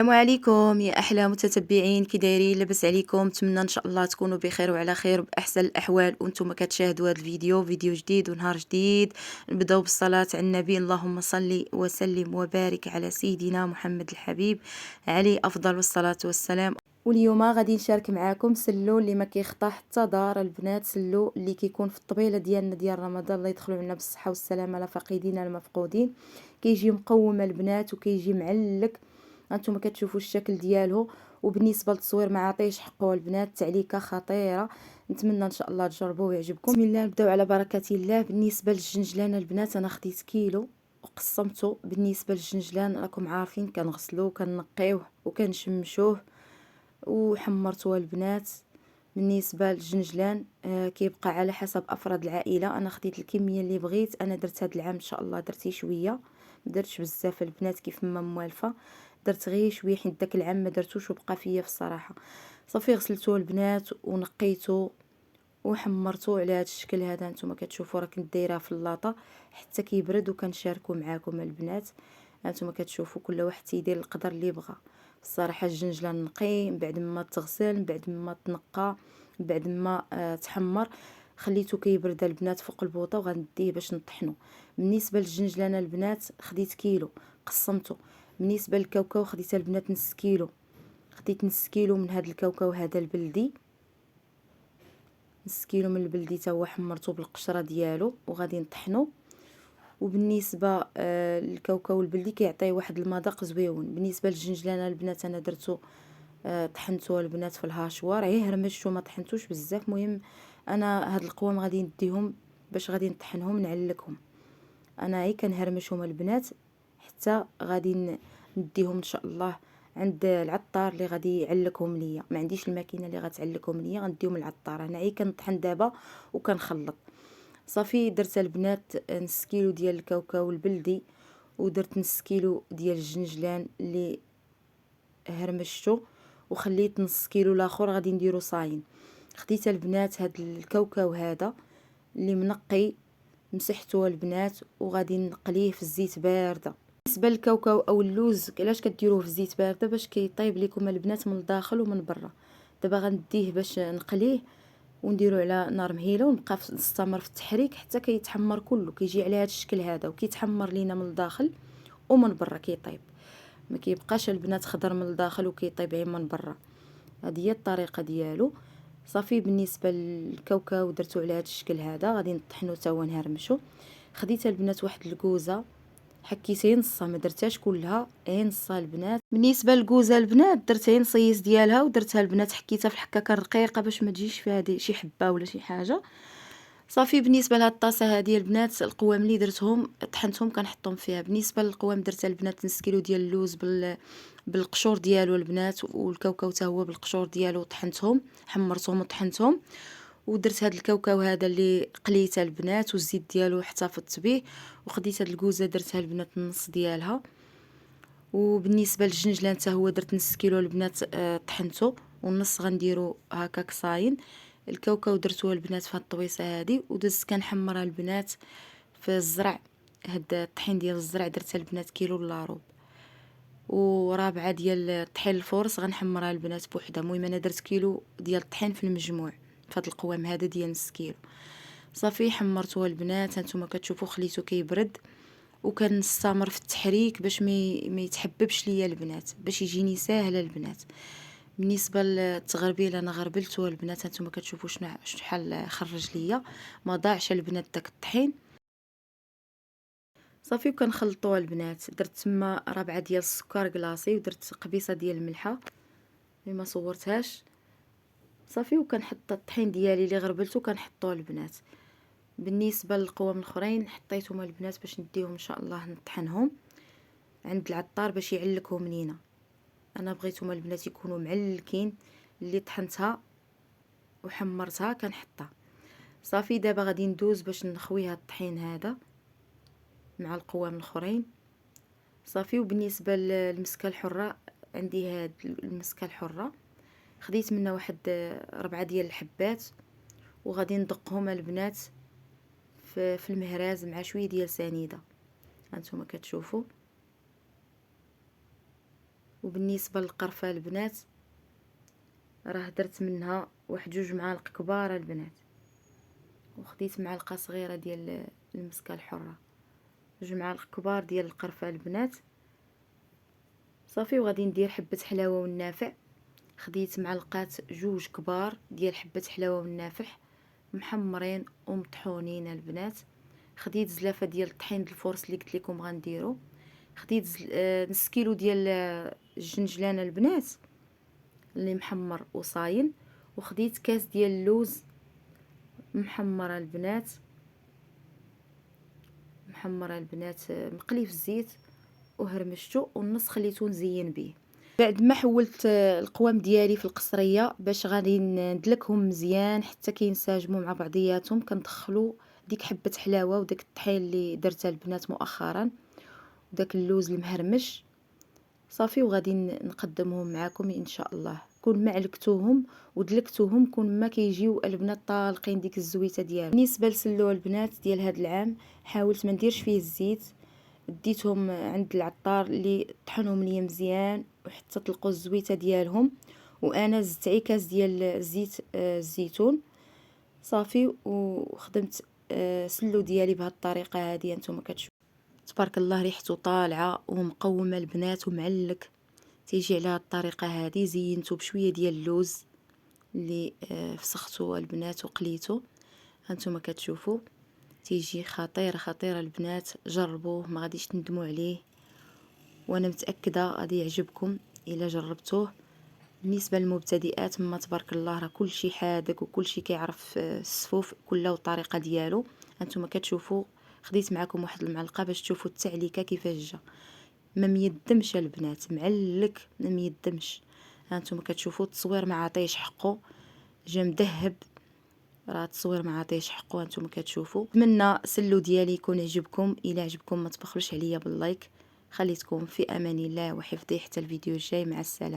السلام عليكم يا احلى متتبعين، كي دايرين؟ لاباس عليكم؟ نتمنى ان شاء الله تكونوا بخير وعلى خير باحسن الاحوال وانتم كتشاهدوا هذا فيديو جديد ونهار جديد. نبداو بالصلاه على النبي. اللهم صل وسلم وبارك على سيدنا محمد الحبيب عليه افضل الصلاه والسلام. واليوم غادي نشارك معاكم سلو اللي ما كيخطا حتى دار البنات، سلو اللي كيكون في الطبيله ديالنا ديال رمضان. الله يدخلوا علينا بالصحه والسلامه على فقيدين المفقودين. كيجي مقوم البنات وكيجي معلك، هانتوما كتشوفوا الشكل ديالو. وبالنسبه للتصوير ما عطيش حقه البنات، تعليكه خطيره. نتمنى ان شاء الله تجربوه ويعجبكم. بسم الله، نبداو على بركه الله. بالنسبه للجنجلان البنات انا خديت كيلو وقسمته. بالنسبه للجنجلان راكم عارفين كنغسلوه كنقيوه وكنشمشوه وحمرته البنات. بالنسبه للجنجلان كيبقى على حسب افراد العائله. انا خديت الكميه اللي بغيت. انا درت هذا العام ان شاء الله درتي شويه، ما درتش بزاف البنات كيف ما موالفه، درت غير شويه حيت داك العام ما درتوش وبقى فيا في الصراحه. صافي غسلته البنات ونقيته وحمرته على هذا الشكل هذا. نتوما كتشوفوا راه كنت دايره في اللاطه حتى كيبرد وكنشاركو معاكم البنات. هانتوما كتشوفوا كل واحد تيدير القدر اللي بغى. الصراحه الجنجله نقي من بعد ما تغسل، من بعد ما تنقى، من بعد ما تحمر. خليته كيبرد البنات فوق البوطه وغنديه باش نطحنو. بالنسبه للجنجله البنات خديت كيلو قسمته. بالنسبه للكاوكاو خديت البنات نص كيلو. خديت نص كيلو من هذا الكاوكاو هذا البلدي، نص كيلو من البلدي تا هو حمرته بالقشره ديالو وغادي نطحنو. وبالنسبه للكاوكاو البلدي كيعطي واحد المذاق زويون. بالنسبه للجنجلان البنات انا درتو طحنته البنات في الهاشوار، غير هرمشتو ما طحنتوش بزاف. مهم انا هاد القوام غادي نديهم باش غادي نطحنهم نعلكهم. انا غير كنهرمشهم البنات حتى غادي نديهم ان شاء الله عند العطار اللي غادي يعلكهم ليا. ما عنديش الماكينه اللي غتعلكهم ليا، غنديهم للعطار. انا غير كنطحن دابا وكنخلط. صافي درت البنات نص كيلو ديال الكاوكاو البلدي، ودرت نص كيلو ديال الجنجلان اللي هرمشته، وخليت نص كيلو الاخر غادي نديرو صاين. خديت البنات هاد الكاوكاو هذا اللي منقي، مسحته البنات وغادي نقليه في الزيت بارده. بالنسبه للكاوكاو او اللوز علاش كديروه في الزيت بارده؟ باش كيطيب لكم البنات من الداخل ومن برا. دابا غنديه باش نقليه ونديرو على نار مهيله ونبقى نستمر في التحريك حتى كيتحمر كله، كيجي على هذا الشكل هذا وكيتحمر لينا من الداخل ومن برا كيطيب. ما كيبقاش البنات خضر من الداخل وكيطيب غير من برا. هذه هي الطريقه ديالو. صافي بالنسبه للكاوكاو درتو على هذا الشكل هذا، غادي نطحنو حتى هو نهرمشو. خديت البنات واحد الكوزه، حكيت نصها ما درتهاش كلها، نصها البنات. بالنسبه للكوزه البنات درت نصيص ديالها ودرتها البنات حكيتها في الحكاكه رقيقه باش ما تجيش فيها شي حبه ولا شي حاجه. صافي بالنسبه لهاد الطاسه هذه البنات القوام اللي درتهم طحنتهم كنحطهم فيها. بالنسبه للقوام درت البنات نص كيلو ديال اللوز بالقشور ديالو البنات، والكاوكاو حتى هو بالقشور ديالو طحنتهم، حمرتهم وطحنتهم. ودرت هاد الكاوكاو هذا اللي قليته البنات والزيت ديالو احتفظت به. وخديت هاد الكوزه درتها البنات النص ديالها. وبالنسبه للجنجلان حتى هو درت نص كيلو البنات طحنته والنص غنديرو هكاك صاين. الكاوكاو درتوها البنات في هاد الطويصه هادي ودزت كنحمرها البنات في الزرع. هاد الطحين ديال الزرع درتها البنات كيلو الا ربع. ورابعه ديال طحين الفورس غنحمرها البنات بوحدها. المهم انا درت كيلو ديال الطحين في المجموع في هاد القوام هذا ديال نص كيلو. صافي حمرتوها البنات، هانتوما كتشوفوا خليته كيبرد وكنستمر في التحريك باش ما يتحببش ليا البنات، باش يجيني ساهل البنات. بالنسبه للتغربيل انا غربلته البنات، هانتوما كتشوفوا شحال خرج ليا، ما ضاعش البنات داك الطحين. صافي وكنخلطوها البنات. درت تما ربعه ديال السكر كلاصي ودرت قبيصه ديال الملحه اللي ما صورتهاش. صافي وكنحط الطحين ديالي اللي غربلته كنحطوه البنات. بالنسبه للقوام الاخرين حطيتهم البنات باش نديهم ان شاء الله نطحنهم عند العطار باش يعلكهم لينا. انا بغيتهم البنات يكونوا معلكين. اللي طحنتها وحمرتها كنحطها. صافي دابا غادي ندوز باش نخوي هاد الطحين هذا مع القوام الاخرين. صافي وبالنسبه للمسكه الحره عندي هاد المسكه الحره خديت منها واحد ربعه ديال الحبات وغادي ندقهم البنات في المهراز مع شويه ديال سنيده. هانتوما كتشوفوا وبالنسبه للقرفه البنات راه درت منها واحد 2 معالق كبار البنات، وخديت معلقه صغيره ديال المسكه الحره، 2 معالق كبار ديال القرفه البنات. صافي وغادي ندير حبه حلاوه والنافع، خديت معلقات 2 كبار ديال حبه حلاوه والنافع محمرين ومطحونين البنات. خديت زلافه ديال الطحين الفورس اللي قلت لكم غنديرو. خديت نص كيلو ديال الجنجلان البنات اللي محمر وصاين. وخديت كاس ديال اللوز محمره البنات، مقلي في الزيت وهرمشته، والنص خليته نزين به. بعد ما حولت القوام ديالي في القصريه باش غادي ندلكهم مزيان حتى كينسجموا مع بعضياتهم، كندخلوا ديك حبه حلاوه وداك الطحين اللي درتها البنات مؤخرا وداك اللوز المهرمش. صافي وغادي نقدمهم معكم ان شاء الله. كون ما علكتوهم ودلكتوهم كون ما كيجيو البنات طالقين ديك الزويته ديالهم. بالنسبه لسلو البنات ديال هذا العام حاولت ما نديرش فيه الزيت، ديتهم عند العطار اللي طحنهم ليا مزيان وحتى طلقوا الزويته ديالهم، وانا زدت عكاز ديال زيت الزيتون. صافي وخدمت سلو ديالي بهذه الطريقه هذه. انتم كتشوفوا تبارك الله ريحته طالعه ومقومه البنات ومعلك، تيجي على هذه الطريقه هذه. زينته بشويه ديال اللوز اللي فسختو البنات وقليته. هانتوما كتشوفوا تيجي خطيره البنات، جربوه ما غاديش تندموا عليه، وانا متاكده غادي يعجبكم الا جربتوه. بالنسبه للمبتدئات ما تبارك الله راه كلشي حادق وكلشي كيعرف السفوف كله والطريقه ديالو. هانتوما كتشوفوا خديت معكم واحد المعلقه باش تشوفوا التعليكه كيفاش جا. ما ميدمش البنات، معلك ما ميدمش. هانتوما كتشوفوا التصوير ما عطيش حقه، جا مذهب، راه التصوير ما عطيش حقه. هانتوما كتشوفوا. نتمنى سلو ديالي يكون عجبكم. الا عجبكم ما تبخلوش عليا باللايك. خليتكم في امان الله وحفظه حتى الفيديو الجاي. مع السلامه.